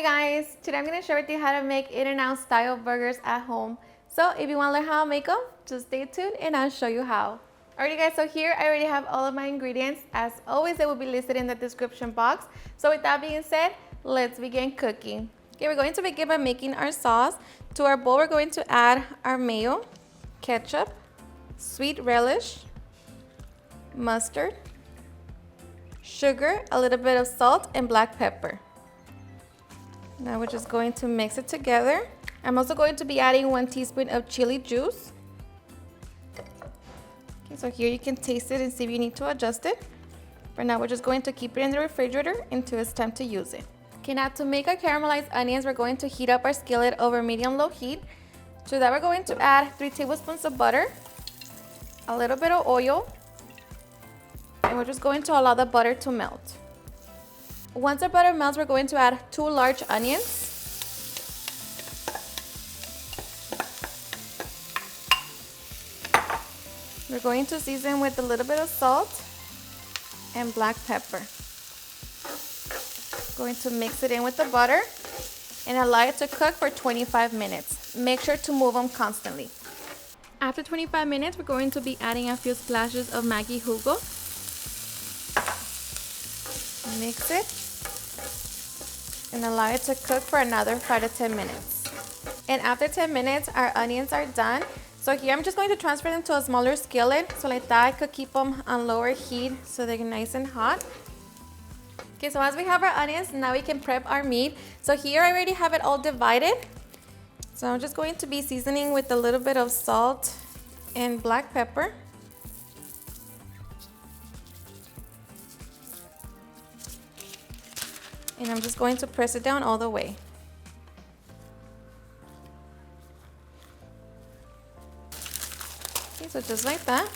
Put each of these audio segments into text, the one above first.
Hey guys, today I'm going to share with you how to make In-N-Out style burgers at home. So if you want to learn how to make them, just stay tuned and I'll show you how. Alrighty guys, so here I already have all of my ingredients. As always, they will be listed in the description box. So with that being said, let's begin cooking. Okay, we're going to begin by making our sauce. To our bowl, we're going to add our mayo, ketchup, sweet relish, mustard, sugar, a little bit of salt, and black pepper. Now we're just going to mix it together. I'm also going to be adding 1 teaspoon of chili juice. Okay, so here you can taste it and see if you need to adjust it. For now, we're just going to keep it in the refrigerator until it's time to use it. Okay, now to make our caramelized onions, we're going to heat up our skillet over medium-low heat. To that, we're going to add 3 tablespoons of butter, a little bit of oil, and we're just going to allow the butter to melt. Once the butter melts, we're going to add 2 large onions. We're going to season with a little bit of salt and black pepper. Going to mix it in with the butter and allow it to cook for 25 minutes. Make sure to move them constantly. After 25 minutes, we're going to be adding a few splashes of Maggi jugo. Mix it and allow it to cook for another 5 to 10 minutes. And after 10 minutes, our onions are done. So here I'm just going to transfer them to a smaller skillet, so like that I could keep them on lower heat so they're nice and hot. Okay, so as we have our onions, now we can prep our meat. So here I already have it all divided. So I'm just going to be seasoning with a little bit of salt and black pepper. And I'm just going to press it down all the way. Okay, so just like that.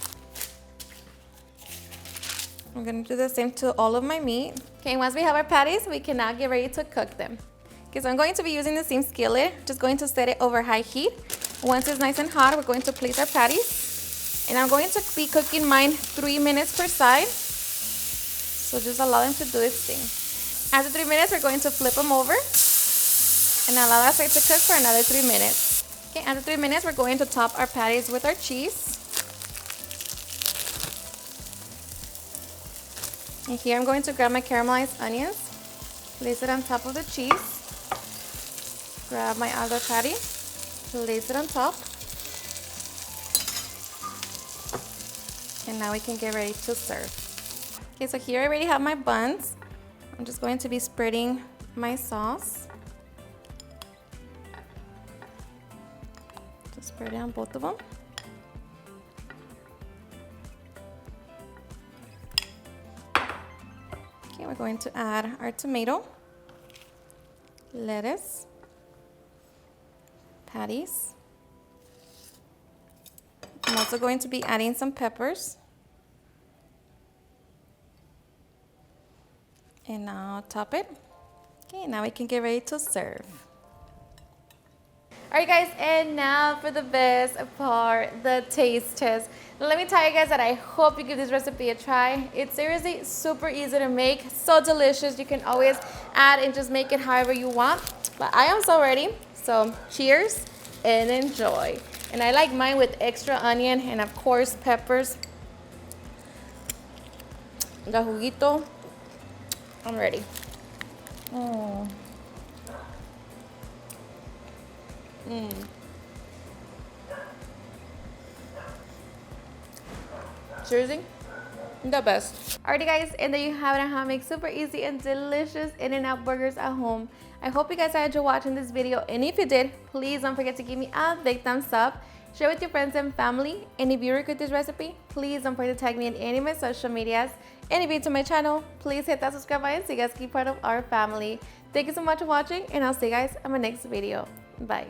I'm going to do the same to all of my meat. Okay, once we have our patties, we can now get ready to cook them. Okay, so I'm going to be using the same skillet. Just going to set it over high heat. Once it's nice and hot, we're going to place our patties. And I'm going to be cooking mine 3 minutes per side. So just allow them to do its thing. After 3 minutes, we're going to flip them over and allow that side to cook for another 3 minutes. Okay, after 3 minutes, we're going to top our patties with our cheese. And here I'm going to grab my caramelized onions, place it on top of the cheese, grab my other patty, place it on top, and now we can get ready to serve. Okay, so here I already have my buns. I'm just going to be spreading my sauce. Just spread it on both of them. Okay, we're going to add our tomato, lettuce, patties. I'm also going to be adding some peppers. And now top it. Okay, now we can get ready to serve. Alright guys, and now for the best part, the taste test. Let me tell you guys that I hope you give this recipe a try. It's seriously super easy to make, so delicious. You can always add and just make it however you want. But I am so ready, so cheers and enjoy. And I like mine with extra onion and of course peppers. The juguito. I'm ready. Oh. Seriously, the best. Alrighty guys, and there you have it on how to make super easy and delicious In-N-Out burgers at home. I hope you guys enjoyed watching this video, and if you did, please don't forget to give me a big thumbs up. Share with your friends and family, and if you regret this recipe, please don't forget to tag me in any of my social medias. And if you're new to my channel, please hit that subscribe button so you guys keep part of our family. Thank you so much for watching, and I'll see you guys in my next video. Bye.